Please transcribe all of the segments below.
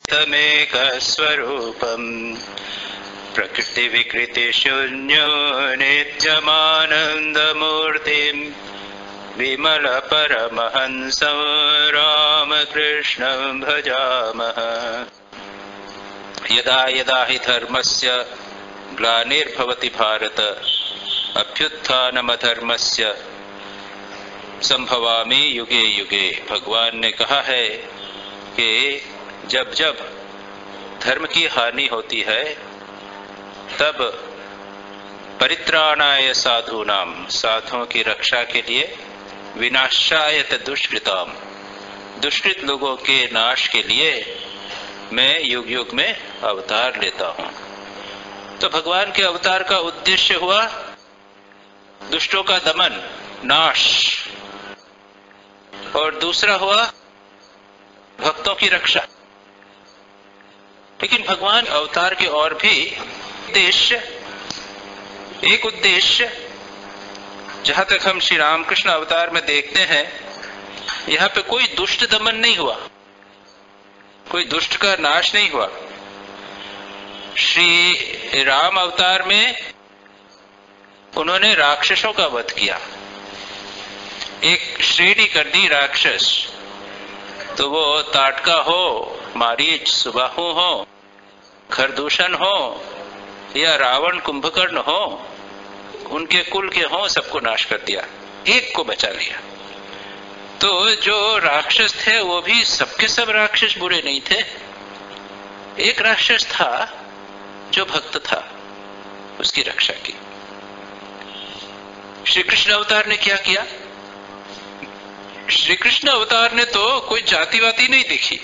तमेक स्वरूपम् प्रकृति विकृति शून्यो नित्यमानंदमूर्तिम् विमल परमहंसं रामकृष्णं भजामः। यदा यदा हि धर्मस्य ग्लानिर्भवति भारत अभ्युत्थानमधर्मस्य संभवामि युगे युगे। भगवान ने कहा है कि जब जब धर्म की हानि होती है तब परित्राणाय साधूनाम, साधुओं की रक्षा के लिए, विनाशाय दुष्कृताम, दुष्कृत लोगों के नाश के लिए मैं युग युग में अवतार लेता हूं। तो भगवान के अवतार का उद्देश्य हुआ दुष्टों का दमन, नाश, और दूसरा हुआ भक्तों की रक्षा। लेकिन भगवान अवतार के और भी उद्देश्य, एक उद्देश्य जहां तक हम श्री रामकृष्ण अवतार में देखते हैं, यहां पे कोई दुष्ट दमन नहीं हुआ, कोई दुष्ट का नाश नहीं हुआ। श्री राम अवतार में उन्होंने राक्षसों का वध किया, एक श्रेणी कर दी राक्षस, तो वो ताटका हो, मारीच, सुबाहु हो, खरदूषण हो या रावण कुंभकर्ण हो, उनके कुल के हो, सबको नाश कर दिया, एक को बचा लिया। तो जो राक्षस थे वो भी सबके सब राक्षस बुरे नहीं थे। एक राक्षस था जो भक्त था, उसकी रक्षा की। श्री कृष्ण अवतार ने क्या किया? श्री कृष्ण अवतार ने तो कोई जाति वाती नहीं देखी।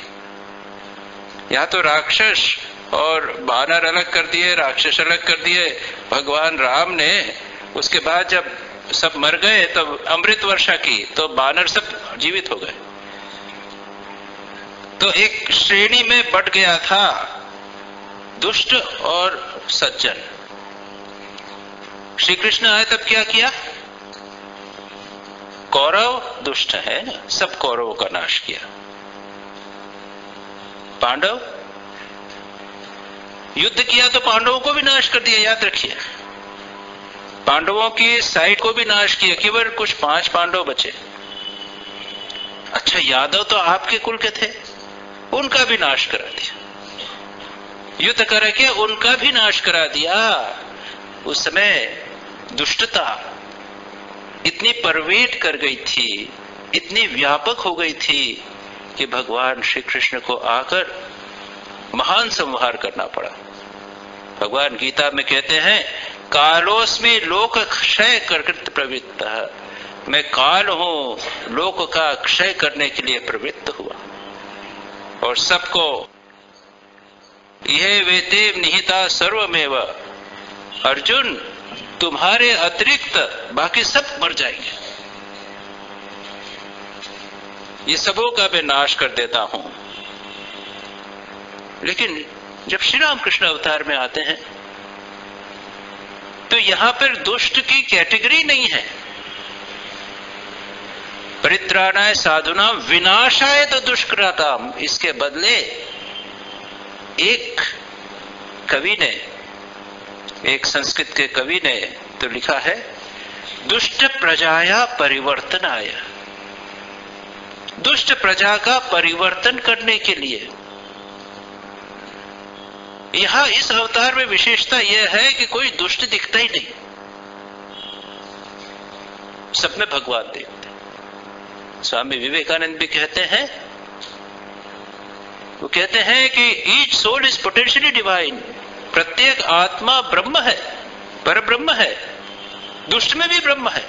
या तो राक्षस और बानर अलग कर दिए, राक्षस अलग कर दिए। भगवान राम ने उसके बाद जब सब मर गए तब अमृत वर्षा की, तो बानर सब जीवित हो गए। तो एक श्रेणी में बट गया था दुष्ट और सज्जन। श्री कृष्ण आए तब क्या किया? कौरव दुष्ट है, सब कौरवों का नाश किया। पांडव युद्ध किया तो पांडवों को भी नाश कर दिया, याद रखिए। पांडवों की साइड को भी नाश किया, केवल कुछ 5 पांडव बचे। अच्छा, यादव तो आपके कुल के थे, उनका भी नाश करा दिया। युद्ध करके उनका भी नाश करा दिया। उस समय दुष्टता इतनी परवेट कर गई थी, इतनी व्यापक हो गई थी कि भगवान श्री कृष्ण को आकर महान संहार करना पड़ा। भगवान गीता में कहते हैं, कालोस्मि लोक क्षय कृत प्रवृत्त, मैं काल हूं, लोक का क्षय करने के लिए प्रवृत्त हुआ। और सबको यह वेदेव निहिता सर्वमेव, अर्जुन तुम्हारे अतिरिक्त बाकी सब मर जाएंगे, ये सबों का मैं नाश कर देता हूं। लेकिन जब श्री रामकृष्ण अवतार में आते हैं तो यहां पर दुष्ट की कैटेगरी नहीं है। परित्राणाय साधुनाम विनाशाय तो दुष्कृताम, इसके बदले एक कवि ने, एक संस्कृत के कवि ने तो लिखा है, दुष्ट प्रजाया परिवर्तनाय, दुष्ट प्रजा का परिवर्तन करने के लिए। यहां इस अवतार में विशेषता यह है कि कोई दुष्ट दिखता ही नहीं, सब में भगवान देखते। स्वामी विवेकानंद भी कहते हैं, वो कहते हैं कि each soul is potentially divine, प्रत्येक आत्मा ब्रह्म है, पर ब्रह्म है, दुष्ट में भी ब्रह्म है।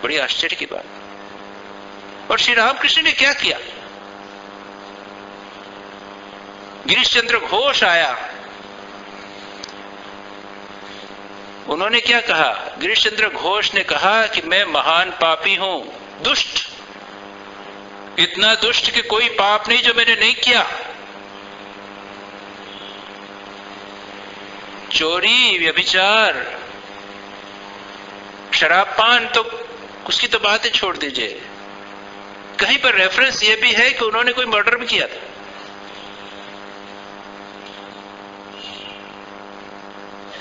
बड़ी आश्चर्य की बात। और श्री रामकृष्ण ने क्या किया? गिरीश चंद्र घोष आया, उन्होंने क्या कहा? गिरीश चंद्र घोष ने कहा कि मैं महान पापी हूं, दुष्ट, इतना दुष्ट कि कोई पाप नहीं जो मैंने नहीं किया। चोरी, व्यभिचार, शराबपान, तो उसकी तो बातें छोड़ दीजिए। कहीं पर रेफरेंस यह भी है कि उन्होंने कोई मर्डर भी किया था।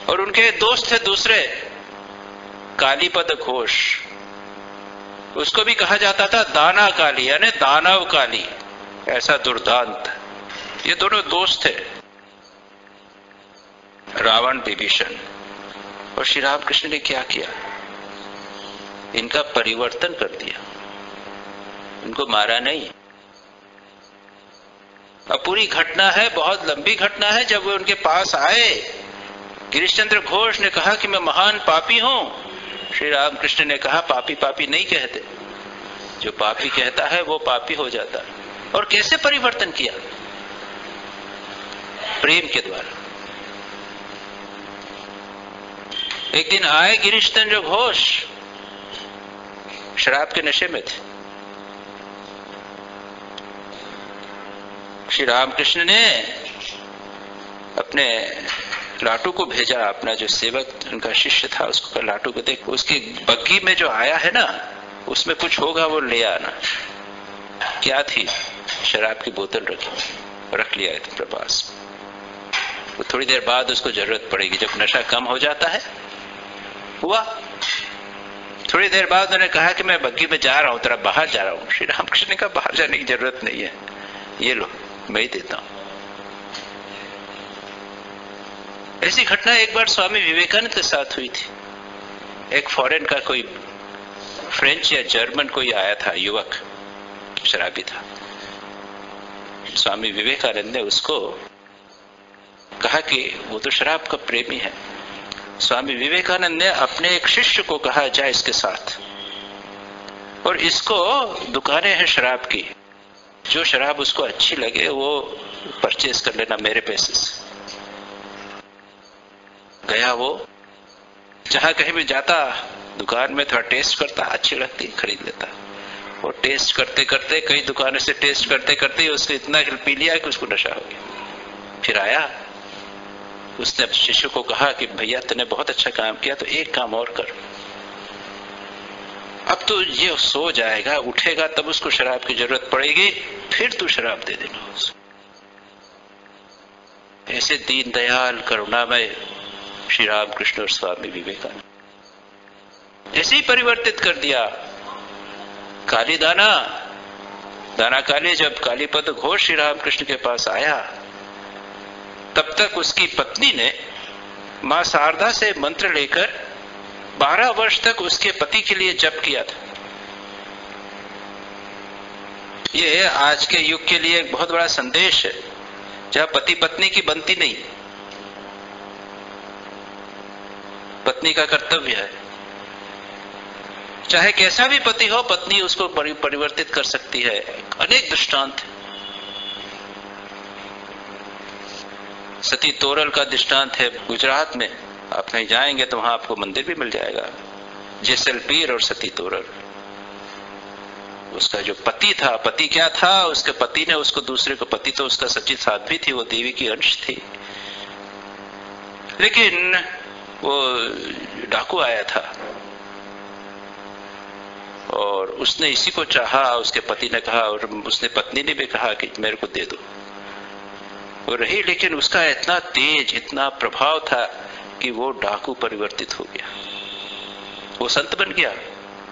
और उनके दोस्त थे दूसरे, कालीपद घोष, उसको भी कहा जाता था दाना काली, यानी दानव काली, ऐसा दुर्दांत। ये दोनों दोस्त थे, रावण विभीषण। और श्री रामकृष्ण ने क्या किया? इनका परिवर्तन कर दिया, इनको मारा नहीं। अब पूरी घटना है, बहुत लंबी घटना है। जब वे उनके पास आए, गिरीश चंद्र घोष ने कहा कि मैं महान पापी हूं। श्री रामकृष्ण ने कहा पापी पापी नहीं कहते, जो पापी कहता है वो पापी हो जाता है। और कैसे परिवर्तन किया? प्रेम के द्वारा। एक दिन आए गिरीश चंद्र घोष, शराब के नशे में थे। श्री रामकृष्ण ने अपने लाटू को भेजा, अपना जो सेवक उनका शिष्य था उसको, लाटू को देख, उसकी बग्गी में जो आया है ना, उसमें कुछ होगा, वो ले आना। क्या थी? शराब की बोतल रख लिया अपने पास। तो थोड़ी देर बाद उसको जरूरत पड़ेगी, जब नशा कम हो जाता है। हुआ थोड़ी देर बाद उन्होंने कहा कि मैं बग्गी में जा रहा हूं, तेरा बाहर जा रहा हूं। श्री रामकृष्ण ने कहा बाहर जाने की जरूरत नहीं है, ये लो मैं ही देता हूं। ऐसी घटना एक बार स्वामी विवेकानंद के साथ हुई थी। एक फॉरेन का कोई फ्रेंच या जर्मन कोई आया था, युवक, शराबी था। स्वामी विवेकानंद ने उसको कहा कि वो तो शराब का प्रेमी है। स्वामी विवेकानंद ने अपने एक शिष्य को कहा, जा इसके साथ, और इसको दुकानें हैं शराब की, जो शराब उसको अच्छी लगे वो परचेज कर लेना मेरे पैसे से। गया वो, जहां कहीं भी जाता दुकान में थोड़ा टेस्ट करता, अच्छी लगती खरीद लेता। और टेस्ट करते करते, कई दुकानों से टेस्ट करते करते उसने इतना पी लिया कि उसको नशा हो गया। फिर आया, उसने शिष्य को कहा कि भैया तूने बहुत अच्छा काम किया, तो एक काम और कर, अब तो ये सो जाएगा, उठेगा तब उसको शराब की जरूरत पड़ेगी, फिर तू शराब दे देना उसको। ऐसे दीन दयाल करुणामय श्री रामकृष्ण और स्वामी विवेकानंद ऐसे ही परिवर्तित कर दिया। काली दाना काली, जब कालीपद घोष श्री रामकृष्ण के पास आया, तब तक उसकी पत्नी ने मां शारदा से मंत्र लेकर 12 वर्ष तक उसके पति के लिए जप किया था। ये आज के युग के लिए एक बहुत बड़ा संदेश है, जहां पति पत्नी की बनती नहीं। पत्नी का कर्तव्य है, चाहे कैसा भी पति हो, पत्नी उसको परिवर्तित कर सकती है। अनेक दृष्टांत है। सती तोरल का दृष्टांत है गुजरात में, आप कहीं जाएंगे तो वहां आपको मंदिर भी मिल जाएगा, जैसलपीर और सती तोरल। उसका जो पति था, पति क्या था, उसके पति ने उसको दूसरे को, पति तो उसका सच्ची साध्वी थी, वो देवी की अंश थी, लेकिन वो डाकू आया था और उसने इसी को चाहा। उसके पति ने कहा, और उसने पत्नी ने भी कहा कि मेरे को दे दो, वो रही। लेकिन उसका इतना तेज, इतना प्रभाव था कि वो डाकू परिवर्तित हो गया, वो संत बन गया।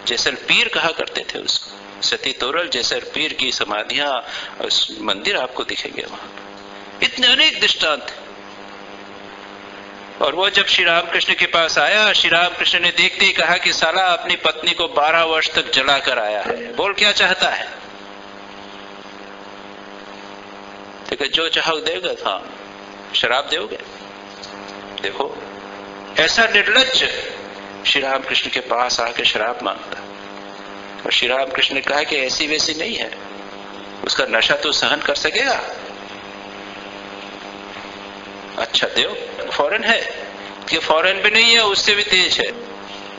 जैसलपीर कहा करते थे उसको। सती तोरल जैसलपीर की समाधियां, मंदिर आपको दिखेंगे वहां। इतने अनेक दृष्टांत। और वो जब श्री रामकृष्ण के पास आया, श्री रामकृष्ण ने देखते ही कहा कि साला अपनी पत्नी को 12 वर्ष तक जला कर आया है, बोल क्या चाहता है। देखो, जो चाहो देगा, हाँ शराब दोगे। देखो ऐसा निर्लज्ज श्री रामकृष्ण के पास आके शराब मांगता। और श्री रामकृष्ण ने कहा कि ऐसी वैसी नहीं है, उसका नशा तो सहन कर सकेगा। अच्छा दो, फौरन है कि फौरन भी नहीं है, उससे भी तेज है।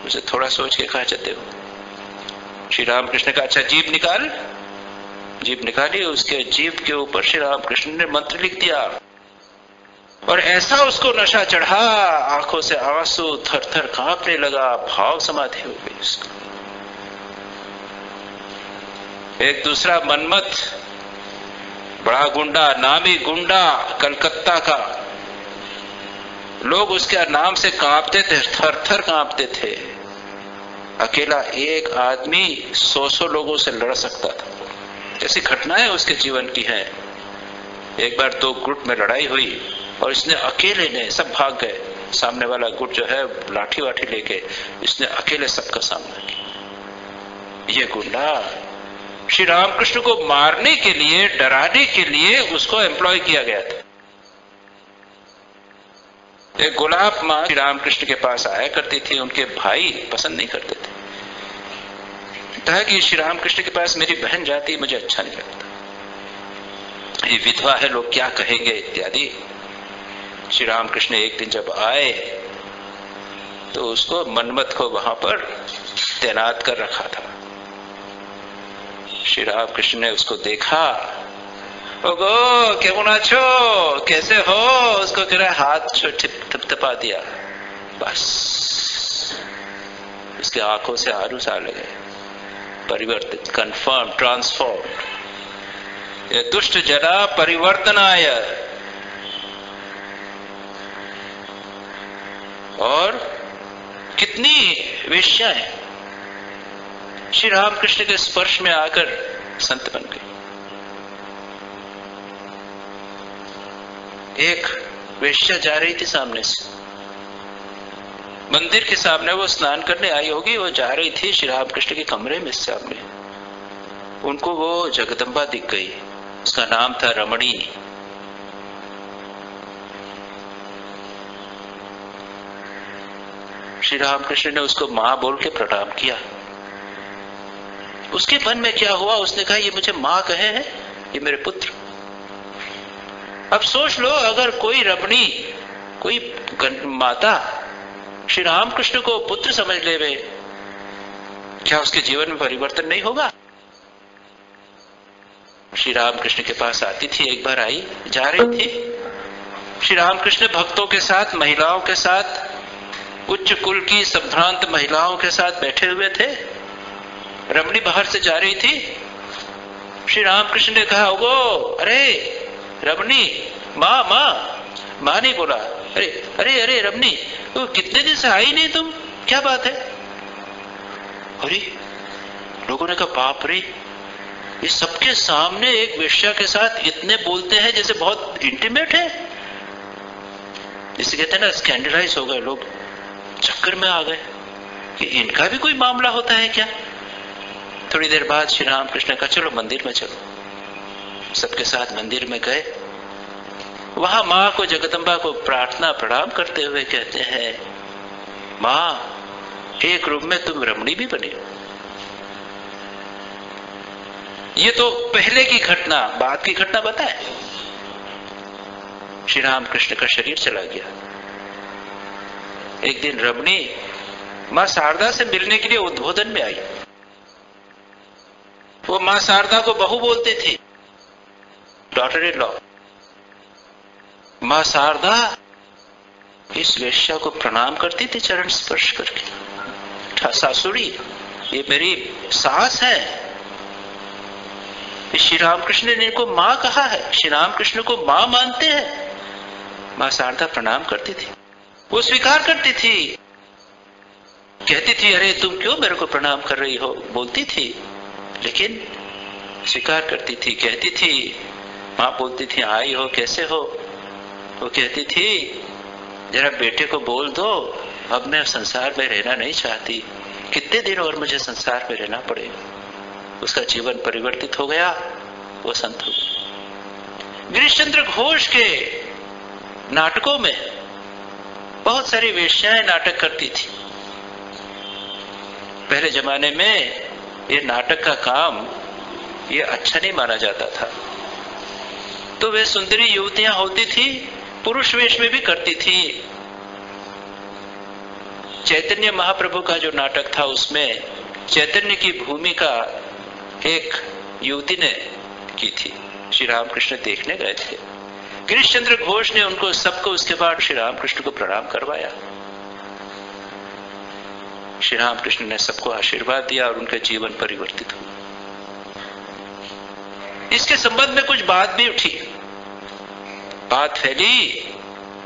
उसे थोड़ा सोच के कहा चाहते हो। श्री रामकृष्ण का अच्छा जीभ निकाल। जीभ निकाली, उसके जीभ के ऊपर श्री रामकृष्ण ने मंत्र लिख दिया और ऐसा उसको नशा चढ़ा, आंखों से आंसू थर थर कांपने लगा, भाव समाधि हो गई उसको। एक दूसरा मनमथ, बड़ा गुंडा, नामी गुंडा कलकत्ता का, लोग उसके नाम से कांपते थे, थर थर कांपते थे। अकेला एक आदमी 100 लोगों से लड़ सकता था। ऐसी घटनाएं उसके जीवन की हैं। एक बार 2 गुट में लड़ाई हुई और इसने अकेले ने, सब भाग गए, सामने वाला गुट जो है लाठी वाठी लेके, इसने अकेले सबका सामना किया। ये गुंडा श्री रामकृष्ण को मारने के लिए, डराने के लिए उसको एम्प्लॉय किया गया था। एक गुलाब माँ श्री रामकृष्ण के पास आया करती थी, उनके भाई पसंद नहीं करते थे। कहा कि श्री रामकृष्ण के पास मेरी बहन जाती, मुझे अच्छा नहीं लगता, ये विधवा है, लोग क्या कहेंगे इत्यादि। श्री रामकृष्ण एक दिन जब आए तो उसको मनमत को वहां पर तैनात कर रखा था। श्री रामकृष्ण ने उसको देखा, ओगो केमन आछो, कैसे हो, उसको कह रहा हाथ थपथपा दिया, बस उसके आंखों से आंसू सा लगे। परिवर्तित, कन्फर्म, ट्रांसफॉर्म। ये दुष्ट जना परिवर्तनाय। और कितनी वेश्याएं श्री रामकृष्ण के स्पर्श में आकर संत बन गई। एक वेश्या जा रही थी सामने से, मंदिर के सामने, वो स्नान करने आई होगी, वो जा रही थी श्री रामकृष्ण के कमरे में सामने। उनको वो जगदम्बा दिख गई, उसका नाम था रमणी। श्री रामकृष्ण ने उसको मां बोल के प्रणाम किया। उसके मन में क्या हुआ, उसने कहा ये मुझे मां कहे हैं, ये मेरे पुत्र। अब सोच लो, अगर कोई रमणी, कोई माता श्री रामकृष्ण को पुत्र समझ लेवे, क्या उसके जीवन में परिवर्तन नहीं होगा? श्री रामकृष्ण के पास आती थी, एक बार आई, जा रही थी। श्री रामकृष्ण भक्तों के साथ, महिलाओं के साथ, उच्च कुल की संभ्रांत महिलाओं के साथ बैठे हुए थे। रमणी बाहर से जा रही थी। श्री रामकृष्ण ने कहा, ओगो, अरे रमणी, माँ माँ। माँ नहीं बोला, अरे अरे अरे रमणी, तो कितने दिन से आई नहीं तुम, क्या बात है? अरे लोगों ने कहा, बाप रे, ये सबके सामने एक वेश्या के साथ इतने बोलते हैं जैसे बहुत इंटीमेट है। इसे कहते हैं ना, स्कैंडलाइज हो गए लोग, चक्कर में आ गए कि इनका भी कोई मामला होता है क्या। थोड़ी देर बाद श्री रामकृष्ण का, चलो मंदिर में चलो। सबके साथ मंदिर में गए। वहां मां को, जगदम्बा को प्रार्थना प्रणाम करते हुए कहते हैं, मां, एक रूप में तुम रमणी भी बनी हो। ये तो पहले की घटना, बाद की घटना बताए। श्री रामकृष्ण का शरीर चला गया। एक दिन रमणी मां शारदा से मिलने के लिए उद्बोधन में आई। वो मां शारदा को बहू बोलती थी, डॉटर इन लॉ। मां शारदा इस वेश्या को प्रणाम करती थी, चरण स्पर्श करके। सासुरी, ये मेरी सास है। श्री रामकृष्ण ने इनको मां कहा है, श्री रामकृष्ण को मां मानते हैं। मां शारदा प्रणाम करती थी, वो स्वीकार करती थी, कहती थी, अरे तुम क्यों मेरे को प्रणाम कर रही हो, बोलती थी, लेकिन स्वीकार करती थी, कहती थी। मां बोलती थी, आई हो, कैसे हो? वो कहती थी, जरा बेटे को बोल दो, अब मैं संसार में रहना नहीं चाहती, कितने दिन और मुझे संसार में रहना पड़ेगा। उसका जीवन परिवर्तित हो गया, वो संत हो गया। गिरीश चंद्र घोष के नाटकों में बहुत सारी वेश्याएं नाटक करती थी। पहले जमाने में ये नाटक का काम ये अच्छा नहीं माना जाता था, तो वे सुंदरी युवतियां होती थी, पुरुष वेश में भी करती थी। चैतन्य महाप्रभु का जो नाटक था, उसमें चैतन्य की भूमिका एक युवती ने की थी। श्री रामकृष्ण देखने गए थे। गिरीश चंद्र घोष ने उनको सबको उसके बाद श्री रामकृष्ण को प्रणाम करवाया। श्री रामकृष्ण ने सबको आशीर्वाद दिया और उनका जीवन परिवर्तित हुआ। इसके संबंध में कुछ बात भी उठी, बात फैली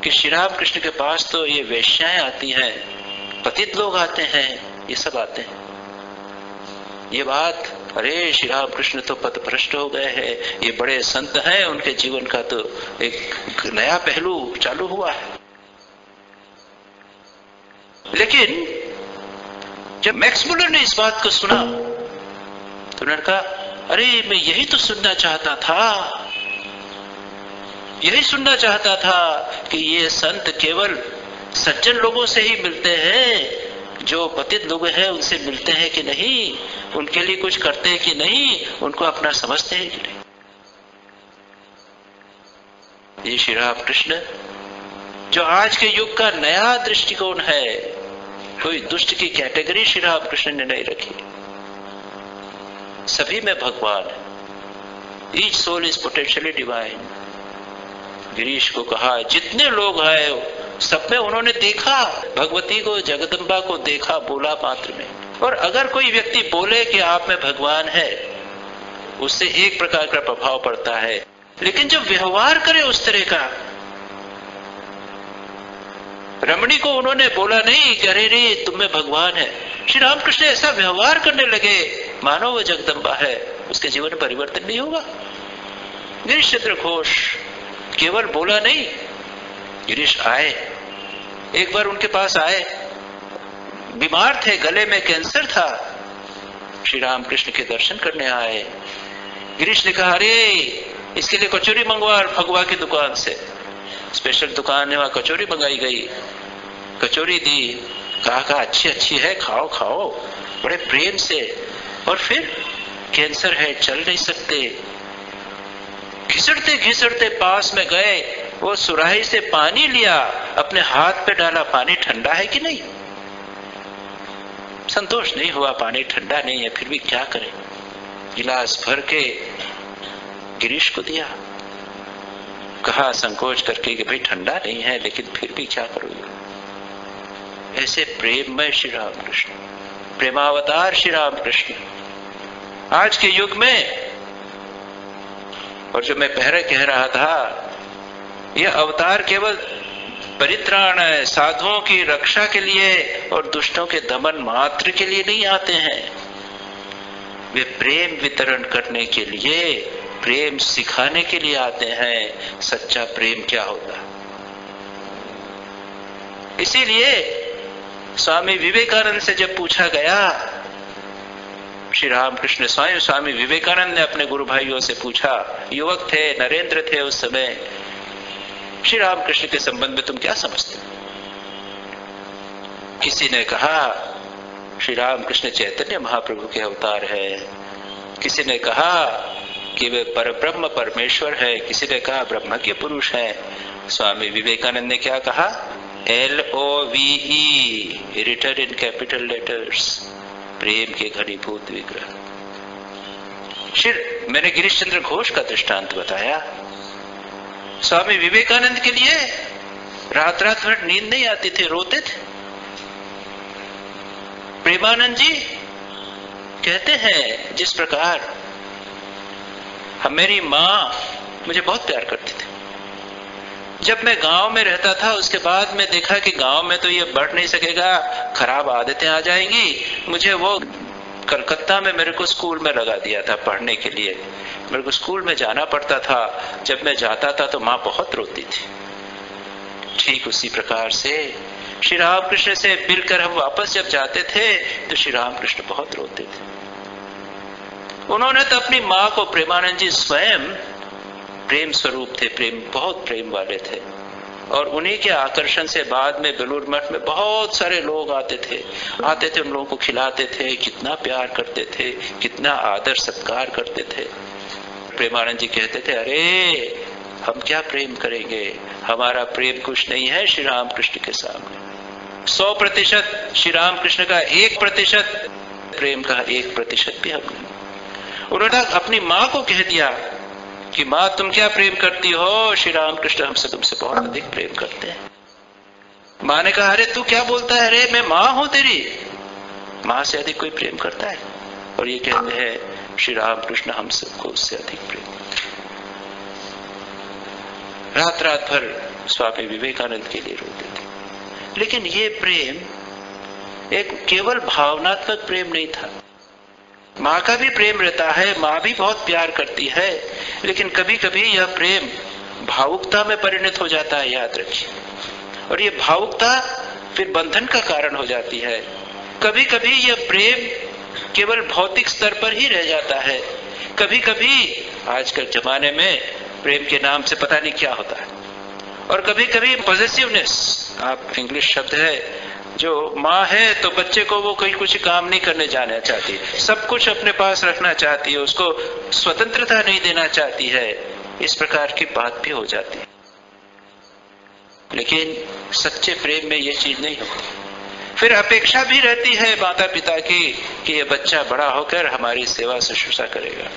कि श्री राम कृष्ण के पास तो ये वेश्याएं आती हैं, पतित लोग आते हैं, ये सब आते हैं। ये बात, अरे श्री राम कृष्ण तो पथभ्रष्ट हो गए हैं, ये बड़े संत हैं, उनके जीवन का तो एक नया पहलू चालू हुआ है। लेकिन जब मैक्स मुलर ने इस बात को सुना तो उन्होंने कहा, अरे मैं यही तो सुनना चाहता था, यही सुनना चाहता था कि ये संत केवल सज्जन लोगों से ही मिलते हैं, जो पतित लोग हैं उनसे मिलते हैं कि नहीं, उनके लिए कुछ करते हैं कि नहीं, उनको अपना समझते हैं कि नहीं। ये श्री राम कृष्ण जो आज के युग का नया दृष्टिकोण है, कोई दुष्ट की कैटेगरी श्री राम कृष्ण ने नहीं रखी, सभी में भगवान है। Each soul is potentially divine. Girish को कहा जितने लोग आए सब में उन्होंने देखा भगवती को, जगदम्बा को देखा, बोला मात्र में। और अगर कोई व्यक्ति बोले कि आप में भगवान है, उससे एक प्रकार का प्रभाव पड़ता है, लेकिन जब व्यवहार करे उस तरह का, रमणी को उन्होंने बोला नहीं कि अरे रे तुम में भगवान है, श्री रामकृष्ण ऐसा व्यवहार करने लगे मानो वो जगदम्बा है, उसके जीवन में परिवर्तन नहीं होगा। गिरीश चंद्र घोष केवल बोला नहीं, गिरीश आए, एक बार उनके पास आए, बीमार थे, गले में कैंसर था, श्री रामकृष्ण के दर्शन करने आए। गिरीश ने कहा अरे इसके लिए कचौरी मंगवा भगवा की दुकान से, स्पेशल दुकान है, वहां कचौरी मंगाई गई, कचौरी दी, कहा अच्छी अच्छी है, खाओ खाओ, बड़े प्रेम से। और फिर कैंसर है, चल नहीं सकते, घिसड़ते घिसड़ते पास में गए, वो सुराही से पानी लिया, अपने हाथ पे डाला, पानी ठंडा है कि नहीं, संतोष नहीं हुआ, पानी ठंडा नहीं है, फिर भी क्या करें, गिलास भर के गिरीश को दिया, कहा संकोच करके कि भाई ठंडा नहीं है, लेकिन फिर भी क्या करोगे। ऐसे प्रेममय श्री रामकृष्ण, प्रेमावतार श्री रामकृष्ण आज के युग में। और जो मैं पहले कह रहा था, यह अवतार केवल परित्राण है, साधुओं की रक्षा के लिए और दुष्टों के दमन मात्र के लिए नहीं आते हैं, वे प्रेम वितरण करने के लिए, प्रेम सिखाने के लिए आते हैं, सच्चा प्रेम क्या होता। इसीलिए स्वामी विवेकानंद से जब पूछा गया, श्री रामकृष्ण स्वयं स्वामी विवेकानंद ने अपने गुरु भाइयों से पूछा, युवक थे, नरेंद्र थे उस समय, श्री रामकृष्ण के संबंध में तुम क्या समझते हो? किसी ने कहा श्री रामकृष्ण चैतन्य महाप्रभु के अवतार है, किसी ने कहा कि वे परब्रह्म परमेश्वर है, किसी ने कहा ब्रह्मज्ञ पुरुष है। स्वामी विवेकानंद ने क्या कहा? LOVE written in capital letters, प्रेम के घनीभूत विग्रह। मैंने गिरीश चंद्र घोष का दृष्टांत बताया। स्वामी विवेकानंद के लिए रात रात भर नींद नहीं आती थी, रोते थे। प्रेमानंद जी कहते हैं जिस प्रकार मेरी माँ मुझे बहुत प्यार करती थी, जब मैं गांव में रहता था उसके बाद मैं देखा कि गांव में तो ये बढ़ नहीं सकेगा, खराब आदतें आ जाएंगी, मुझे वो कलकत्ता में मेरे को स्कूल में लगा दिया था पढ़ने के लिए। मेरे को स्कूल में जाना पड़ता था, जब मैं जाता था तो माँ बहुत रोती थी। ठीक उसी प्रकार से श्री रामकृष्ण से मिलकर हम वापस जब जाते थे तो श्री रामकृष्ण बहुत रोते थे। उन्होंने तो अपनी माँ को, प्रेमानंद जी स्वयं प्रेम स्वरूप थे, बहुत प्रेम वाले थे, और उन्हीं के आकर्षण से बाद में बेलूर मठ में बहुत सारे लोग आते थे, उन लोगों को खिलाते थे, कितना प्यार करते थे, कितना आदर सत्कार करते थे। प्रेमानंद जी कहते थे, अरे हम क्या प्रेम करेंगे, हमारा प्रेम कुछ नहीं है श्री रामकृष्ण के सामने। 100% श्री रामकृष्ण का 1% प्रेम का 1% भी हम नहीं। उन्होंने अपनी माँ को कह दिया कि माँ तुम क्या प्रेम करती हो, श्री रामकृष्ण हमसे तुमसे बहुत अधिक प्रेम करते हैं। माँ ने कहा, अरे तू क्या बोलता है, अरे मैं माँ हूं तेरी, माँ से अधिक कोई प्रेम करता है? और ये कहते हैं श्री रामकृष्ण हम सबको उससे अधिक प्रेम। रात रात भर स्वामी विवेकानंद के लिए रोते थे। लेकिन ये प्रेम एक केवल भावनात्मक प्रेम नहीं था। माँ का भी प्रेम रहता है, माँ भी बहुत प्यार करती है, लेकिन कभी कभी यह प्रेम भावुकता में परिणत हो जाता है, याद रखिए। और ये भावुकता फिर बंधन का कारण हो जाती है। कभी कभी यह प्रेम केवल भौतिक स्तर पर ही रह जाता है। कभी कभी आजकल जमाने में प्रेम के नाम से पता नहीं क्या होता है। और कभी कभी पॉजेसिवनेस, आप इंग्लिश शब्द है, जो माँ है तो बच्चे को वो कोई कुछ काम नहीं करने जाना चाहती, सब कुछ अपने पास रखना चाहती है, उसको स्वतंत्रता नहीं देना चाहती है। इस प्रकार की बात भी हो जाती है। लेकिन सच्चे प्रेम में ये चीज नहीं होती। फिर अपेक्षा भी रहती है माता पिता की कि ये बच्चा बड़ा होकर हमारी सेवा शुश्रूषा करेगा।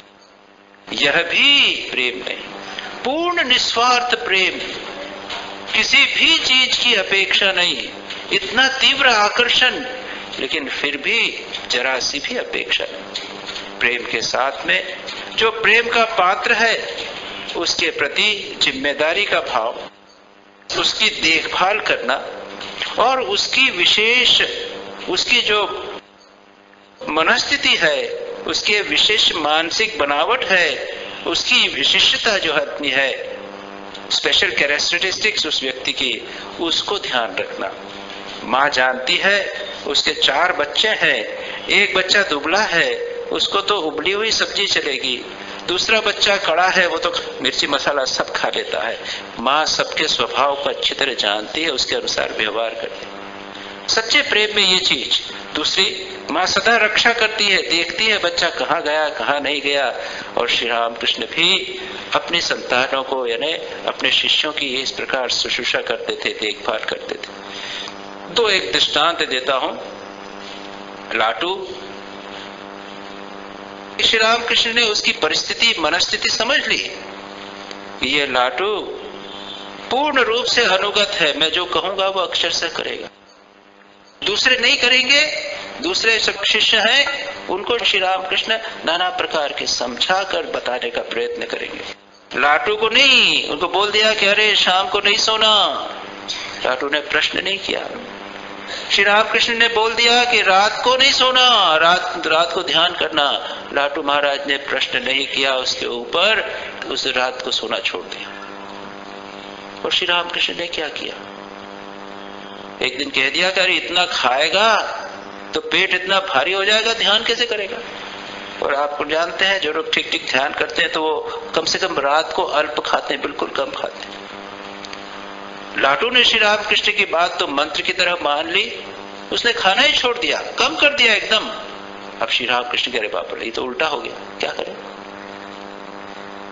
यह भी प्रेम नहीं। पूर्ण निस्वार्थ प्रेम, किसी भी चीज की अपेक्षा नहीं, इतना तीव्र आकर्षण, लेकिन फिर भी जरा सी भी अपेक्षा नहीं। प्रेम के साथ में जो प्रेम का पात्र है उसके प्रति जिम्मेदारी का भाव, उसकी देखभाल करना और उसकी जो मनस्थिति है, उसके विशेष मानसिक बनावट है, उसकी विशिष्टता जो अपनी है, स्पेशल कैरेक्टरिस्टिक्स उस व्यक्ति की, उसको ध्यान रखना। माँ जानती है उसके 4 बच्चे हैं, एक बच्चा दुबला है, उसको तो उबली हुई सब्जी चलेगी, दूसरा बच्चा कड़ा है, वो तो मिर्ची मसाला सब खा लेता है। माँ सबके स्वभाव को अच्छी तरह जानती है, उसके अनुसार व्यवहार करती है। सच्चे प्रेम में ये चीज। दूसरी, माँ सदा रक्षा करती है, देखती है बच्चा कहाँ गया कहाँ नहीं गया। और श्री रामकृष्ण भी अपनी संतानों को, यानी अपने शिष्यों की इस प्रकार शुश्रूषा करते थे, देखभाल करते थे। तो एक दृष्टांत देता हूं। लाटू, श्री रामकृष्ण ने उसकी परिस्थिति, मनस्थिति समझ ली। ये लाटू पूर्ण रूप से अनुगत है, मैं जो कहूंगा वो अक्षर से करेगा, दूसरे नहीं करेंगे। दूसरे सब शिष्य हैं, उनको श्री रामकृष्ण नाना प्रकार के समझा कर बताने का प्रयत्न करेंगे। लाटू को नहीं, उनको बोल दिया कि अरे शाम को नहीं सोना। लाटू ने प्रश्न नहीं किया। श्री रामकृष्ण ने बोल दिया कि रात को नहीं सोना, रात को ध्यान करना। लाटू महाराज ने प्रश्न नहीं किया उसके ऊपर, उस रात को सोना छोड़ दिया। और श्री रामकृष्ण ने क्या किया? एक दिन कह दिया कि अरे इतना खाएगा तो पेट इतना भारी हो जाएगा, ध्यान कैसे करेगा? और आपको जानते हैं जो लोग ठीक ठीक ध्यान करते हैं तो वो कम से कम रात को अल्प खाते हैं, बिल्कुल कम खाते हैं। लाटू ने श्री रामकृष्ण की बात तो मंत्र की तरह मान ली, उसने खाना ही छोड़ दिया, कम कर दिया एकदम। अब श्री रामकृष्ण कह रहे बाप रे, ये तो उल्टा हो गया, क्या करें?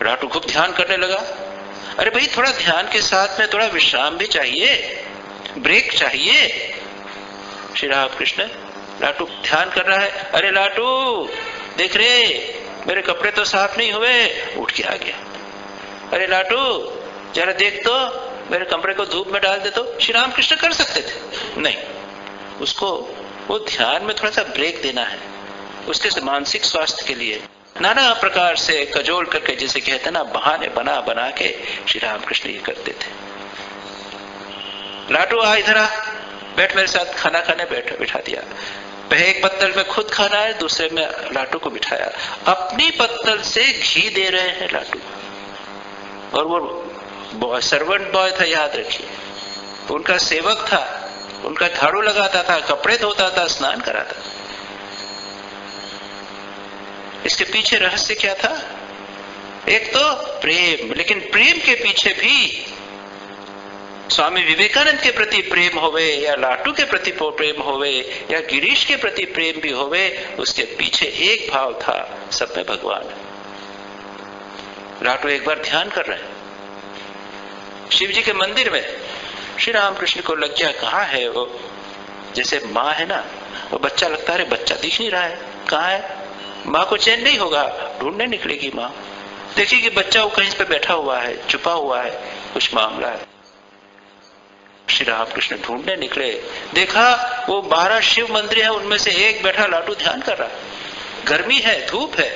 लाटू खूब ध्यान करने लगा। अरे भाई, थोड़ा ध्यान के साथ में थोड़ा विश्राम भी चाहिए, ब्रेक चाहिए। श्री रामकृष्ण, लाटू ध्यान कर रहा है, अरे लाटू देख रे, मेरे कपड़े तो साफ नहीं हुए। उठ के आ गया। अरे लाटू जरा देख तो, मेरे कपड़े को धूप में डाल दे तो। श्री रामकृष्ण कर सकते थे, नहीं, उसको वो ध्यान में थोड़ा सा ब्रेक देना है, उसके मानसिक स्वास्थ्य के लिए नाना प्रकार से कजोल करके, जैसे कहते हैं ना, बहाने बना बना के श्री रामकृष्ण ये करते थे। लाटू आ इधर आ, बैठ मेरे साथ खाना खाने, बिठा दिया। एक पत्तल में खुद खाना है, दूसरे में लाटू को बिठाया। अपनी पत्तल से घी दे रहे हैं लाटू। और वो सर्वेंट बॉय था, याद रखिए, उनका सेवक था, उनका झाड़ू लगाता था, कपड़े धोता था, स्नान कराता था। इसके पीछे रहस्य क्या था? एक तो प्रेम, लेकिन प्रेम के पीछे भी स्वामी विवेकानंद के प्रति प्रेम होवे, या लाटू के प्रति प्रेम होवे, या गिरीश के प्रति प्रेम भी होवे, उसके पीछे एक भाव था, सब में भगवान। लाटू एक बार ध्यान कर रहे हैं शिव जी के मंदिर में। श्री रामकृष्ण को लग गया, कहाँ है वो? जैसे माँ है ना, वो बच्चा लगता है, बच्चा दिख नहीं रहा है, कहाँ है? माँ को चैन नहीं होगा, ढूंढने निकलेगी माँ, देखिए कि बच्चा वो कहीं पे बैठा हुआ है, छुपा हुआ है, कुछ मामला है। श्री रामकृष्ण ढूंढने निकले, देखा वो 12 शिव मंदिर है, उनमें से एक बैठा लाटू ध्यान कर रहा है। गर्मी है, धूप है,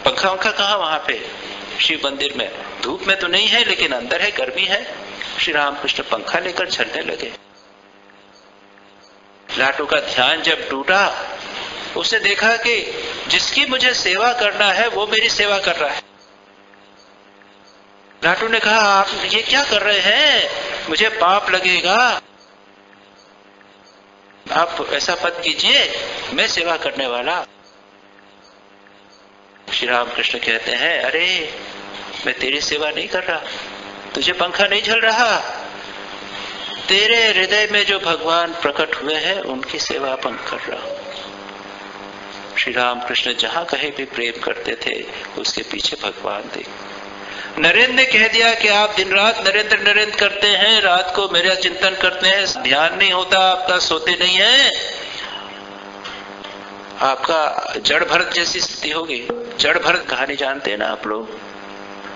पंखा वंखा कहाँ वहां पे शिव मंदिर में? धूप में तो नहीं है, लेकिन अंदर है, गर्मी है। श्री रामकृष्ण पंखा लेकर चलने लगे। लाटू का ध्यान जब टूटा, उसने देखा कि जिसकी मुझे सेवा करना है वो मेरी सेवा कर रहा है। लाटू ने कहा, आप ये क्या कर रहे हैं, मुझे पाप लगेगा, आप ऐसा मत कीजिए, मैं सेवा करने वाला। श्री रामकृष्ण कहते हैं, अरे मैं तेरी सेवा नहीं कर रहा, तुझे पंखा नहीं झल रहा, तेरे हृदय में जो भगवान प्रकट हुए हैं उनकी सेवा अपन कर रहा हूं। श्री रामकृष्ण जहां कहीं भी प्रेम करते थे उसके पीछे भगवान थे। नरेंद्र ने कह दिया कि आप दिन रात नरेंद्र नरेंद्र करते हैं, रात को मेरा चिंतन करते हैं, ध्यान नहीं होता आपका, सोते नहीं है, आपका जड़ भरत जैसी स्थिति होगी। जड़ भरत कहानी जानते हैं ना आप लोग,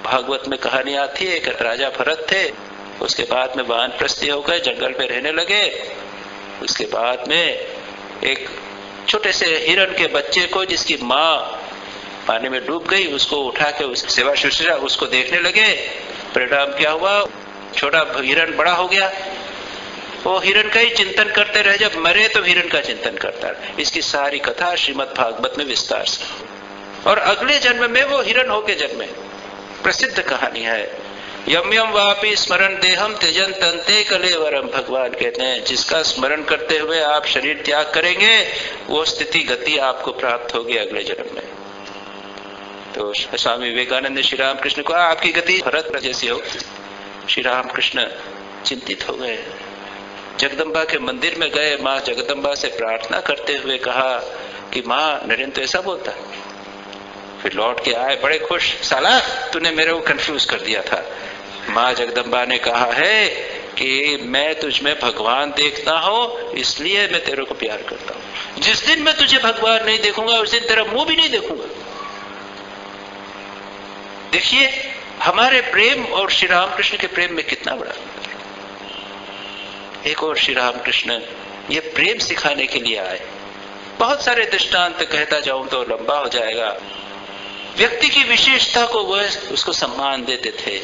भागवत में कहानी आती है कि राजा भरत थे, उसके बाद में वानप्रस्थी हो गए, जंगल में रहने लगे। उसके बाद में एक छोटे से हिरण के बच्चे को, जिसकी माँ पानी में डूब गई, उसको उठा के उस सेवा शुश्रूषा उसको देखने लगे। परिणाम क्या हुआ, छोटा हिरण बड़ा हो गया, वो हिरण का ही चिंतन करते रहे, जब मरे तो हिरण का चिंतन करता रहे। इसकी सारी कथा श्रीमद् भागवत में विस्तार से, और अगले जन्म में वो हिरण होके जन्मे। प्रसिद्ध कहानी है। यम यम वापि स्मरण देहम त्यजन तंते कलेवरम, भगवान कहते हैं जिसका स्मरण करते हुए आप शरीर त्याग करेंगे वो स्थिति गति आपको प्राप्त होगी अगले जन्म में। तो स्वामी विवेकानंद ने श्री रामकृष्ण को, आपकी गति भरत जैसी हो। श्री रामकृष्ण चिंतित हो गए, जगदम्बा के मंदिर में गए, माँ जगदम्बा से प्रार्थना करते हुए कहा कि माँ नरेंद्र तो ऐसा बोलता। फिर लौट के आए बड़े खुश, साला तूने मेरे को कंफ्यूज कर दिया था। माँ जगदम्बा ने कहा है कि मैं तुझमें भगवान देखता हूं, इसलिए मैं तेरे को प्यार करता हूं। जिस दिन मैं तुझे भगवान नहीं देखूंगा उस दिन तेरा मुंह भी नहीं देखूंगा। देखिए हमारे प्रेम और श्री रामकृष्ण के प्रेम में कितना बड़ा अंतर। एक और श्री रामकृष्ण ये प्रेम सिखाने के लिए आए। बहुत सारे दृष्टांत कहता जाऊं तो लंबा हो जाएगा। व्यक्ति की विशेषता को वह उसको सम्मान देते थे।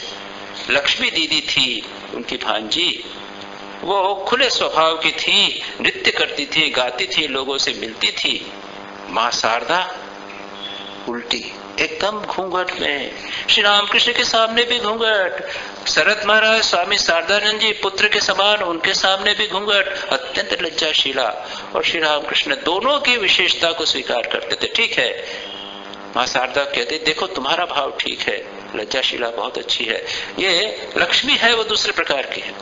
लक्ष्मी दीदी थी उनकी भांजी, वो खुले स्वभाव की थी, नृत्य करती थी, गाती थी, लोगों से मिलती थी। मां शारदा उल्टी, एकदम घूंघट में, श्री रामकृष्ण के सामने भी घूंघट, शरद महाराज स्वामी शारदानंद जी पुत्र के समान, उनके सामने भी घूंघट, अत्यंत लज्जाशीला। और श्री रामकृष्ण दोनों की विशेषता को स्वीकार करते थे। ठीक है, मां शारदा कहते देखो तुम्हारा भाव ठीक है, लज्जाशीला बहुत अच्छी है, ये लक्ष्मी है वो दूसरे प्रकार की है,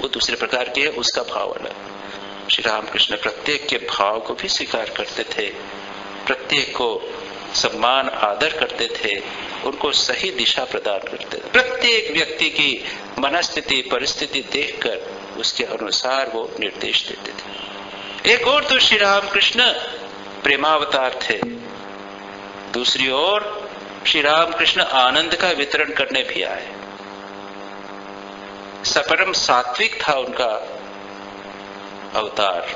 वो दूसरे प्रकार की है, उसका भाव अलग। श्री रामकृष्ण प्रत्येक के भाव को भी स्वीकार करते थे, प्रत्येक को सम्मान आदर करते थे, उनको सही दिशा प्रदान करते थे। प्रत्येक व्यक्ति की मनस्थिति परिस्थिति देखकर उसके अनुसार वो निर्देश देते थे। एक और तो श्री रामकृष्ण प्रेमावतार थे, दूसरी ओर श्री रामकृष्ण आनंद का वितरण करने भी आए। सपरम सात्विक था उनका अवतार,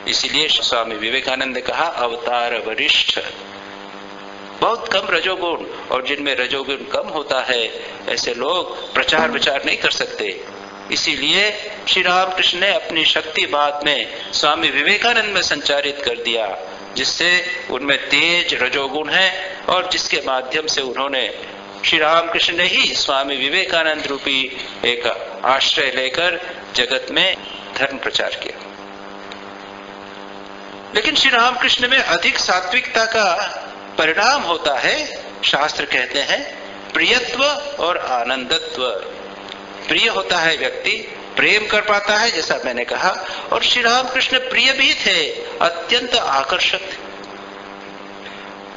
इसीलिए स्वामी विवेकानंद ने कहा अवतार वरिष्ठ। बहुत कम रजोगुण, और जिनमें रजोगुण कम होता है ऐसे लोग प्रचार विचार नहीं कर सकते। इसीलिए श्री रामकृष्ण ने अपनी शक्ति बाद में स्वामी विवेकानंद में संचारित कर दिया, जिससे उनमें तेज रजोगुण है, और जिसके माध्यम से उन्होंने श्री रामकृष्ण ने ही स्वामी विवेकानंद रूपी एक आश्रय लेकर जगत में धर्म प्रचार किया। लेकिन श्री रामकृष्ण में अधिक सात्विकता का परिणाम होता है, शास्त्र कहते हैं प्रियत्व और आनंदत्व। प्रिय होता है व्यक्ति, प्रेम कर पाता है जैसा मैंने कहा, और श्री रामकृष्ण प्रिय भी थे, अत्यंत आकर्षक थे।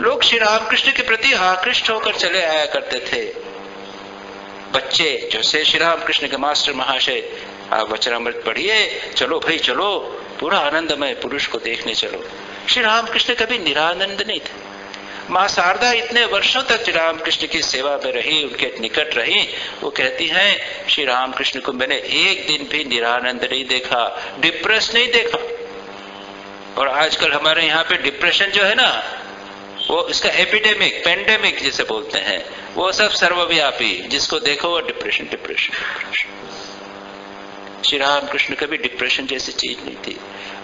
लोग श्री रामकृष्ण के प्रति आकृष्ट होकर चले आया करते थे। बच्चे जैसे श्री रामकृष्ण के मास्टर महाशय, आप वचनामृत पढ़िए, चलो भाई चलो, पूरा आनंदमय पुरुष को देखने चलो। श्री रामकृष्ण कभी निरानंद नहीं थे। मां शारदा इतने वर्षों तक श्री रामकृष्ण की सेवा में रही, उनके निकट रही, वो कहती हैं श्री रामकृष्ण को मैंने एक दिन भी निरानंद नहीं देखा, डिप्रेस नहीं देखा। और आजकल हमारे यहाँ पे डिप्रेशन जो है ना, वो इसका एपिडेमिक पेंडेमिक जैसे बोलते हैं, वो सब सर्वव्यापी, जिसको देखो वो depression depression depression. Shri Ram Krishna कभी डिप्रेशन जैसी चीज नहीं थी,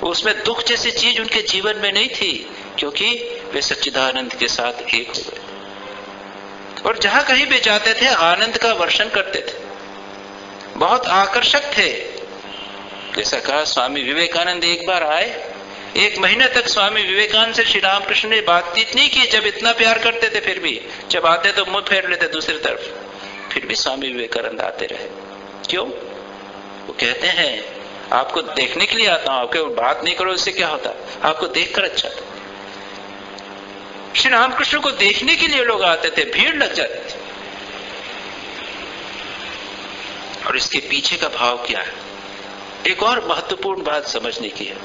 उसमें दुख जैसी चीज उनके जीवन में नहीं थी, क्योंकि वे सच्चिदानंद के साथ एक हो गए और जहां कहीं भी जाते थे आनंद का वर्षण करते थे, बहुत आकर्षक थे। जैसा कहा स्वामी विवेकानंद एक बार आए, 1 महीने तक स्वामी विवेकानंद से श्री रामकृष्ण ने बातचीत नहीं की, जब इतना प्यार करते थे। फिर भी जब आते तो मुंह फेर लेते दूसरी तरफ, फिर भी स्वामी विवेकानंद आते रहे। क्यों? वो कहते हैं आपको देखने के लिए आता हूं, आपके बात नहीं करो इससे क्या होता, आपको देखकर अच्छा था। श्री रामकृष्ण को देखने के लिए लोग आते थे, भीड़ लग जाती थी। और इसके पीछे का भाव क्या है? एक और महत्वपूर्ण बात समझने की है।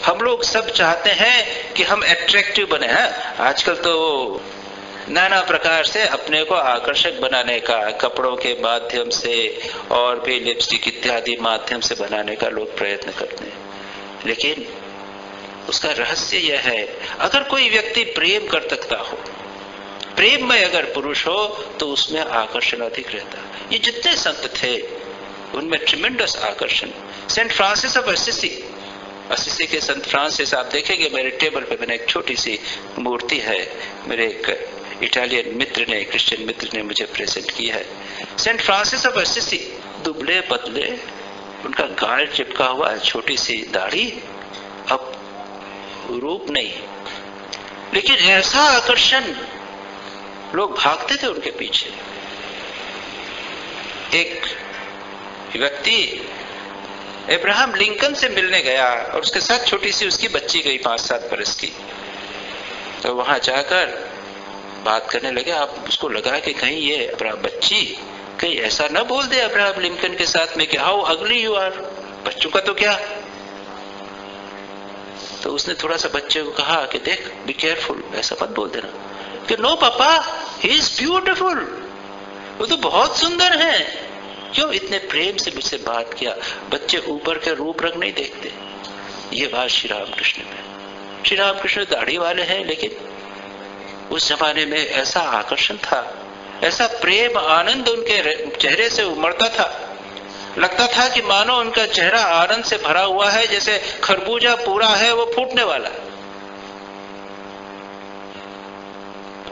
हम लोग सब चाहते हैं कि हम अट्रैक्टिव बने हैं। आजकल तो नाना प्रकार से अपने को आकर्षक बनाने का, कपड़ों के माध्यम से और भी लिपस्टिक इत्यादि माध्यम से बनाने का लोग प्रयत्न करते हैं। लेकिन उसका रहस्य यह है, अगर कोई व्यक्ति प्रेम कर सकता हो, प्रेम में अगर पुरुष हो, तो उसमें आकर्षण अधिक रहता है। ये जितने संत थे उनमें ट्रिमेंडस आकर्षण। सेंट फ्रांसिस ऑफ असिसी के संत फ्रांसिस, आप देखेंगे मेरे टेबल पे मैंने एक छोटी सी मूर्ति है, मेरे एक इटालियन मित्र ने, क्रिश्चियन मित्र ने मुझे प्रेजेंट की है। सेंट फ्रांसिस ऑफ असिसी, दुबले पतले, उनका गाल चिपका हुआ, छोटी सी दाढ़ी, अब रूप नहीं, लेकिन ऐसा आकर्षण, लोग भागते थे उनके पीछे। एक व्यक्ति अब्राहम लिंकन से मिलने गया और उसके साथ छोटी सी उसकी बच्ची गई 5-7 बरस की। तो वहां जाकर बात करने लगे। आप उसको लगा कि कहीं ये बच्ची कहीं ऐसा ना बोल दे अब्राहम लिंकन के साथ में कि हाउ अगली यू आर, बच्चों का तो क्या। तो उसने थोड़ा सा बच्चे को कहा कि देख, बी केयरफुल, ऐसा मत बोल देना। कि नो पापा, ही इज ब्यूटिफुल, वो तो बहुत सुंदर है। क्यों? इतने प्रेम से मुझसे बात किया। बच्चे ऊपर के रूप रंग नहीं देखते। ये बात श्री रामकृष्ण में, श्री रामकृष्ण दाढ़ी वाले हैं, लेकिन उस जमाने में ऐसा आकर्षण था, ऐसा प्रेम आनंद उनके चेहरे से उमड़ता था, लगता था कि मानो उनका चेहरा आनंद से भरा हुआ है, जैसे खरबूजा पूरा है वो फूटने वाला।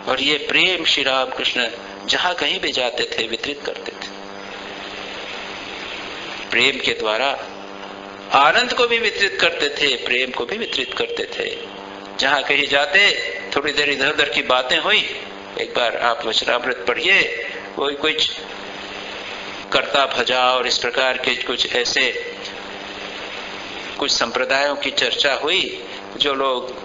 और ये प्रेम श्री रामकृष्ण जहां कहीं भी जाते थे वितरित करते थे। प्रेम के द्वारा आनंद को भी वितरित करते थे, प्रेम को भी वितरित करते थे। जहां कहीं जाते, थोड़ी देर इधर उधर की बातें हुई, एक बार आप वचनामृत पढ़िए, कोई कुछ करता भजा और इस प्रकार के कुछ ऐसे कुछ संप्रदायों की चर्चा हुई, जो लोग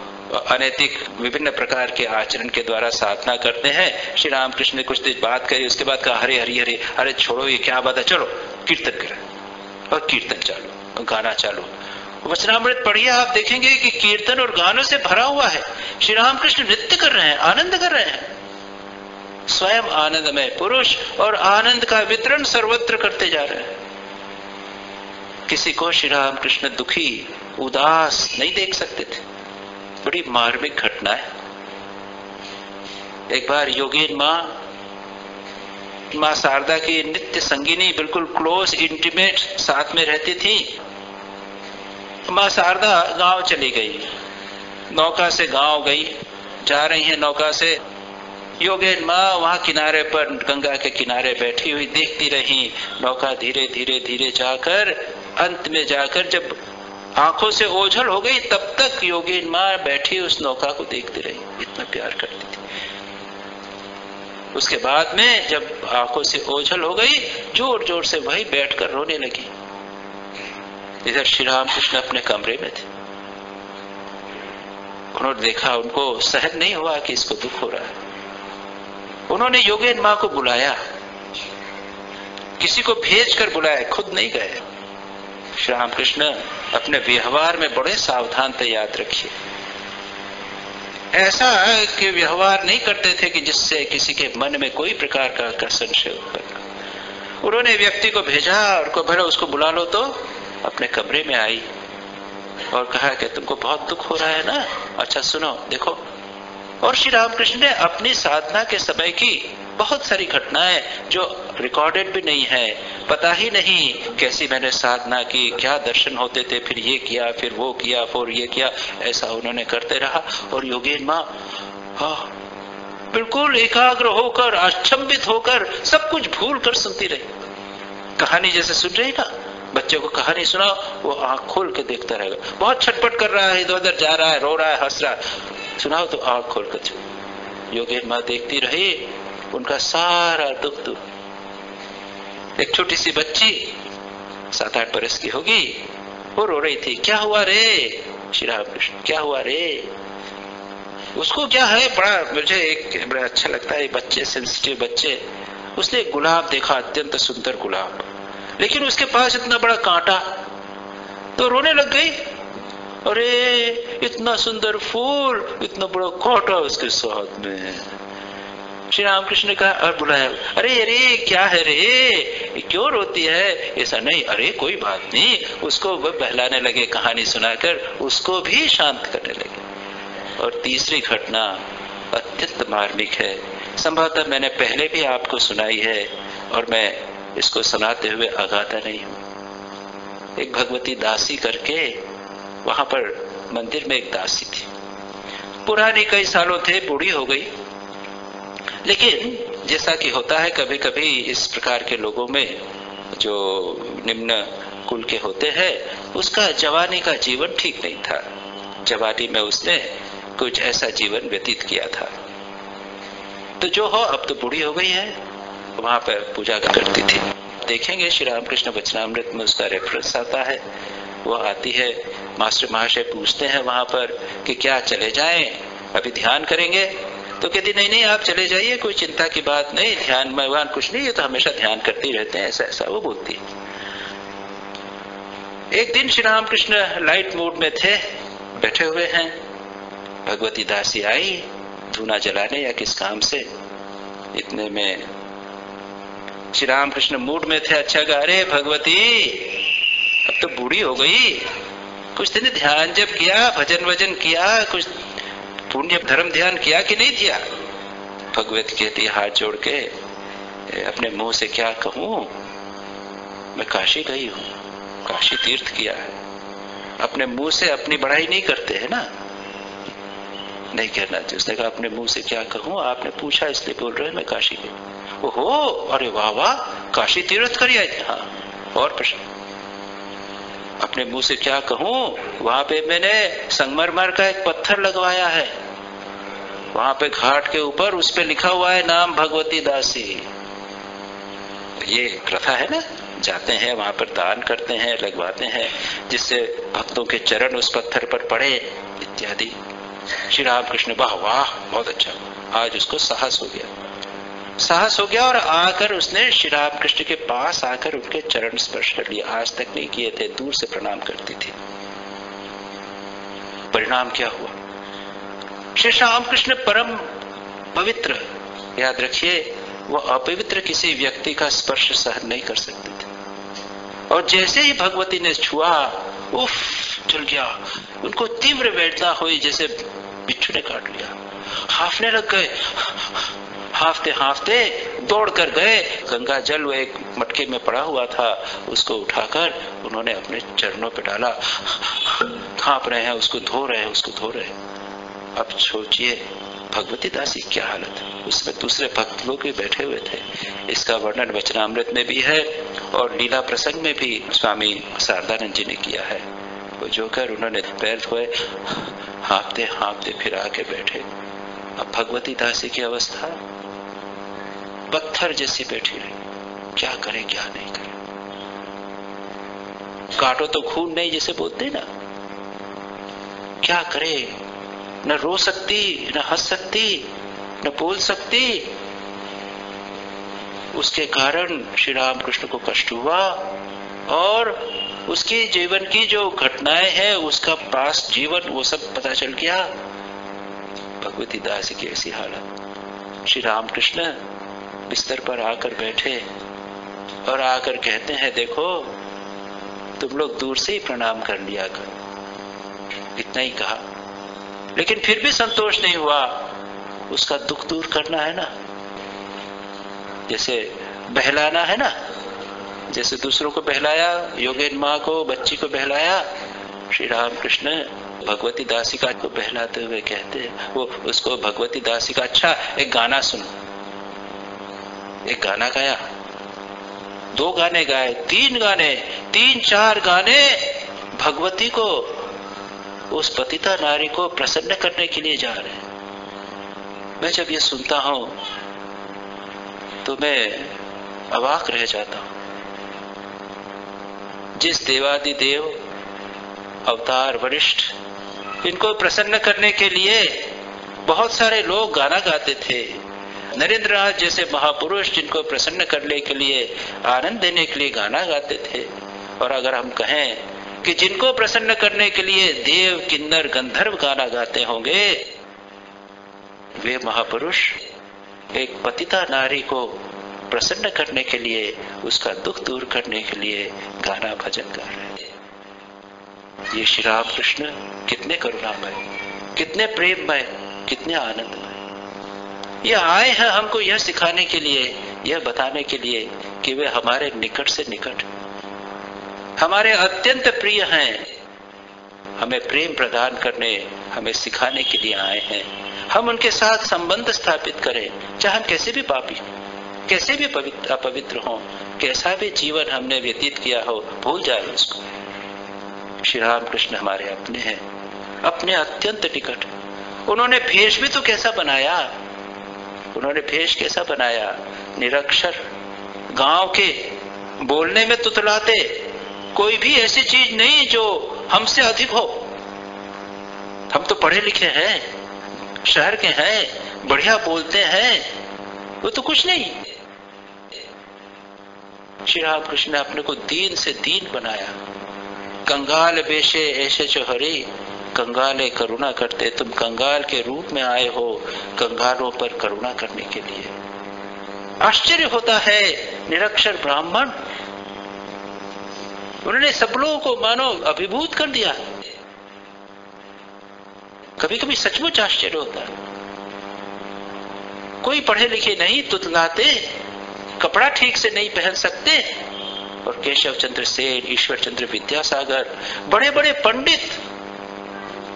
अनैतिक विभिन्न प्रकार के आचरण के द्वारा साधना करते हैं। श्री रामकृष्ण ने कुछ देर बात करी, उसके बाद कहा हरे हरि हरे, अरे छोड़ो ये क्या बात है, चलो कीर्तन करें। और कीर्तन चालू, गाना चालू। वचनामृत पढ़िए, आप देखेंगे कि कीर्तन और गानों से भरा हुआ है। श्री रामकृष्ण नृत्य कर रहे हैं, आनंद कर रहे हैं, स्वयं आनंदमय पुरुष, और आनंद का वितरण सर्वत्र करते जा रहे हैं। किसी को श्री रामकृष्ण दुखी उदास नहीं देख सकते थे। बड़ी मार्मिक घटना है। एक बार योगीन माँ शारदा की नित्य संगिनी, बिल्कुल क्लोज इंटीमेट साथ में रहती थी। माँ शारदा गांव चली गई, नौका से गांव गई, जा रही है नौका से। योगेन माँ वहां किनारे पर, गंगा के किनारे बैठी हुई देखती रही। नौका धीरे धीरे धीरे जाकर अंत में जाकर जब आंखों से ओझल हो गई, तब तक योगीन माँ बैठी उस नौका को देखती रही, इतना प्यार करती थी। उसके बाद में जब आंखों से ओझल हो गई, जोर जोर से वही बैठकर रोने लगी। इधर श्री रामकृष्ण अपने कमरे में थे। उन्होंने देखा, उनको सहन नहीं हुआ कि इसको दुख हो रहा है। उन्होंने योगेन माँ को बुलाया, किसी को भेजकर बुलाया, खुद नहीं गए। श्री रामकृष्ण अपने व्यवहार में बड़े सावधान थे, याद रखिए। ऐसा कि व्यवहार नहीं करते थे कि जिससे किसी के मन में कोई प्रकार का संशय उत्पन्न। उन्होंने व्यक्ति को भेजा और को भला उसको बुला लो, तो अपने कमरे में आई और कहा कि तुमको बहुत दुख हो रहा है ना, अच्छा सुनो देखो। और श्री रामकृष्ण ने अपनी साधना के समय की बहुत सारी घटनाएं जो रिकॉर्डेड भी नहीं है, पता ही नहीं कैसी मैंने साधना की, क्या दर्शन होते थे, फिर ये किया, फिर वो किया, फिर ये किया, ऐसा उन्होंने करते रहा। और योगेन माँ बिल्कुल एकाग्र होकर, अचंभित होकर, सब कुछ भूल कर सुनती रही। कहानी जैसे सुन रही ना, बच्चे को कहानी सुनाओ, वो आंख खोल के देखता रहेगा। बहुत छटपट कर रहा है, इधर उधर जा रहा है, रो रहा है, हंस रहा है, सुनाओ तो आंख खोल कर। योगेन माँ देखती रही, उनका सारा दुख दूर। एक छोटी सी बच्ची 7-8 बरस की होगी, वो रो रही थी। क्या हुआ रे श्री राम कृष्ण, क्या हुआ रे? उसको क्या है, बड़ा मुझे एक बड़ा अच्छा लगता है, बच्चे सेंसिटिव बच्चे। उसने एक गुलाब देखा, अत्यंत सुंदर गुलाब, लेकिन उसके पास इतना बड़ा कांटा, तो रोने लग गई। अरे इतना सुंदर फूल, इतना बड़ा कांटा उसके साथ में। श्री रामकृष्ण ने कहा और बुलाया, अरे अरे क्या है रे, क्यों रोती है? ऐसा नहीं, अरे कोई बात नहीं। उसको वो बहलाने लगे, कहानी सुनाकर उसको भी शांत करने लगे। और तीसरी घटना अत्यंत मार्मिक है, संभवतः मैंने पहले भी आपको सुनाई है और मैं इसको सुनाते हुए आगाता नहीं हूं। एक भगवती दासी करके, वहां पर मंदिर में एक दासी थी, पुरानी, कई सालों थे, बूढ़ी हो गई। लेकिन जैसा कि होता है कभी कभी इस प्रकार के लोगों में जो निम्न कुल के होते हैं, उसका जवानी का जीवन ठीक नहीं था। जवानी में उसने कुछ ऐसा जीवन व्यतीत किया था। तो जो हो, अब तो बूढ़ी हो गई है, वहां पर पूजा करती थी। देखेंगे श्री रामकृष्ण वचनामृत में उसका रेफरेंस आता है। वो आती है, मास्टर महाशय पूछते हैं वहां पर कि क्या चले जाएं, अभी ध्यान करेंगे? तो कहती नहीं नहीं, आप चले जाइए, कोई चिंता की बात नहीं, ध्यान में कुछ नहीं, ये तो हमेशा ध्यान करते रहते हैं, ऐसा ऐसा वो बोलती है। एक दिन श्री रामकृष्ण लाइट मूड में थे, बैठे हुए हैं, भगवती दासी आई धूना जलाने या किस काम से। इतने में श्री रामकृष्ण मूड में थे, अच्छा कहा, अरे भगवती अब तो बूढ़ी हो गई, कुछ दिन ध्यान जब किया, भजन वजन किया, कुछ पुण्य धर्म ध्यान किया कि नहीं किया? भगवती कहती हाथ जोड़ के, अपने मुंह से क्या कहूं, मैं काशी गई हूं, काशी तीर्थ किया है। अपने मुंह से अपनी बड़ाई नहीं करते है ना, नहीं कहना चाहिए। उसने कहा अपने मुंह से क्या कहूं, आपने पूछा इसलिए बोल रहे हैं, मैं काशी गई। ओहो, अरे वाह वाह, काशी तीर्थ कर आए? हाँ, और प्रश्न? अपने मुंह से क्या कहूं, वहां पे मैंने संगमरमर का एक पत्थर लगवाया है, वहां पे घाट के ऊपर उस पे लिखा हुआ है नाम भगवती दासी। ये प्रथा है ना, जाते हैं वहां पर दान करते हैं, लगवाते हैं, जिससे भक्तों के चरण उस पत्थर पर पड़े इत्यादि। श्री रामकृष्ण वाह वाह, बहुत अच्छा, आज उसको साहस हो गया, साहस हो गया, और आकर उसने श्री रामकृष्ण के पास आकर उनके चरण स्पर्श कर लिया। आज तक नहीं किए थे, दूर से प्रणाम करती थी। परिणाम क्या हुआ? श्री रामकृष्ण परम पवित्र, याद रखिए, वो अपवित्र किसी व्यक्ति का स्पर्श सहन नहीं कर सकते थे। और जैसे ही भगवती ने छुआ, उफ, जल गया। उनको तीव्र वेदना हुई, जैसे बिच्छू ने काट लिया। हाफने लग गए, हाफते हाफते दौड़ कर गए, गंगा जल वो एक मटके में पड़ा हुआ था, उसको उठाकर उन्होंने अपने चरणों पे डाला। कांप रहे हैं, उसको धो रहे हैं, उसको धो रहे हैं। अब सोचिए भगवती दासी क्या हालत है। उसमें दूसरे भक्त लोग भी बैठे हुए थे। इसका वर्णन वचनामृत में भी है और लीला प्रसंग में भी स्वामी शारदानंद जी ने किया है। वो जोकर उन्होंने पैर धोए, हाँफते हाँफते फिर आके बैठे। अब भगवती दासी की अवस्था पत्थर जैसी बैठी रही, क्या करे क्या नहीं करे। काटो तो खून नहीं, जैसे बोलते ना, क्या करे, न रो सकती, न हंस सकती, न बोल सकती। उसके कारण श्री रामकृष्ण को कष्ट हुआ और उसकी जीवन की जो घटनाएं हैं, उसका पास जीवन, वो सब पता चल गया। भगवती दासी की ऐसी हालत। श्री रामकृष्ण बिस्तर पर आकर बैठे और आकर कहते हैं, देखो तुम लोग दूर से ही प्रणाम कर लिया कर। इतना ही कहा, लेकिन फिर भी संतोष नहीं हुआ। उसका दुख दूर करना है ना। जैसे बहलाना है ना, जैसे दूसरों को बहलाया, योगेन माँ को, बच्ची को बहलाया, श्री राम कृष्ण भगवती दासिका को बहलाते हुए कहते हैं, वो उसको भगवती दासिका, अच्छा एक गाना सुनो, एक गाना गाया, 2 गाने गाए, 3 गाने, 3-4 गाने भगवती को, उस पतिता नारी को प्रसन्न करने के लिए जा रहे हैं। मैं जब ये सुनता हूं तो मैं अवाक रह जाता हूं। जिस देवादिदेव अवतार वरिष्ठ, इनको प्रसन्न करने के लिए बहुत सारे लोग गाना गाते थे, नरेंद्रनाथ जैसे महापुरुष जिनको प्रसन्न करने के लिए, आनंद देने के लिए गाना गाते थे। और अगर हम कहें कि जिनको प्रसन्न करने के लिए देव, किन्नर, गंधर्व गाना गाते होंगे, वे महापुरुष एक पतिता नारी को प्रसन्न करने के लिए, उसका दुख दूर करने के लिए गाना भजन गा रहे थे। ये श्री राम कृष्ण कितने करुणामय, कितने प्रेममय, कितने आनंदमय। ये आए हैं हमको यह सिखाने के लिए, यह बताने के लिए कि वे हमारे निकट से निकट, हमारे अत्यंत प्रिय हैं, हमें प्रेम प्रदान करने, हमें सिखाने के लिए आए हैं। हम उनके साथ संबंध स्थापित करें, चाहे हम कैसे भी पापी, कैसे भी अपवित्र हो, कैसा भी जीवन हमने व्यतीत किया हो, भूल जाए उसको। श्री राम कृष्ण हमारे अपने हैं, अपने अत्यंत निकट। उन्होंने भेष भी तो कैसा बनाया, उन्होंने भेष कैसा बनाया, निरक्षर, गांव के, बोलने में तुतलाते, कोई भी ऐसी चीज नहीं जो हमसे अधिक हो। हम तो पढ़े लिखे हैं, शहर के हैं, बढ़िया बोलते हैं, वो तो कुछ नहीं। श्री राम कृष्ण ने अपने को दीन से दीन बनाया। कंगाल बेशे ऐसे जो हरे, कंगाले करुणा करते, तुम कंगाल के रूप में आए हो कंगालों पर करुणा करने के लिए। आश्चर्य होता है, निरक्षर ब्राह्मण, उन्होंने सब लोगों को मानो अभिभूत कर दिया। कभी कभी सचमुच आश्चर्य होता है। कोई पढ़े लिखे नहीं, तुतलाते, कपड़ा ठीक से नहीं पहन सकते, और केशव चंद्र सेन, ईश्वर चंद्र विद्यासागर, बड़े बड़े पंडित,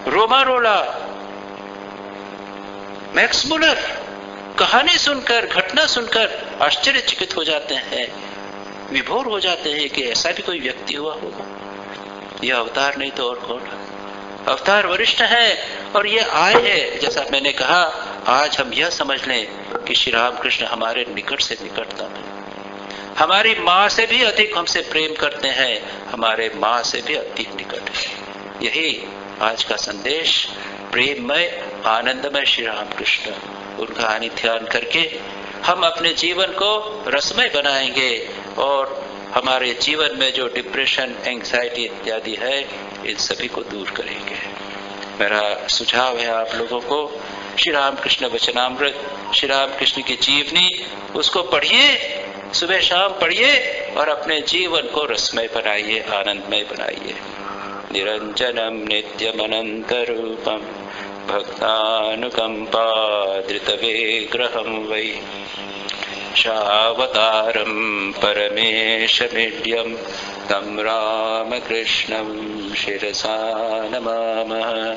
रोमारोला, मैक्स मुलर, कहानी सुनकर, घटना सुनकर आश्चर्यचकित हो जाते हैं, विभोर हो जाते हैं कि ऐसा भी कोई व्यक्ति हुआ होगा। यह अवतार नहीं तो और कौन है? अवतार वरिष्ठ है, और ये आए हैं। जैसा मैंने कहा, आज हम यह समझ लें कि श्री राम कृष्ण हमारे निकट से निकटतम है, हमारी माँ से भी अधिक हमसे प्रेम करते हैं, हमारे माँ से भी अधिक निकट है। यही आज का संदेश, प्रेममय, आनंदमय श्री राम कृष्ण। उनका आनिध्यान करके हम अपने जीवन को रसमय बनाएंगे, और हमारे जीवन में जो डिप्रेशन, एंग्जाइटी इत्यादि है, इन सभी को दूर करेंगे। मेरा सुझाव है आप लोगों को, श्री राम कृष्ण वचनामृत, श्री राम कृष्ण की जीवनी, उसको पढ़िए, सुबह शाम पढ़िए, और अपने जीवन को रसमय बनाइए, आनंदमय बनाइए। निरंजनम नित्यमनंतरूपम भक्तानुकंपादृतविग्रहं वै शावतारं परमेशमीड्यं तं रामकृष्णं शिरसा नमामः।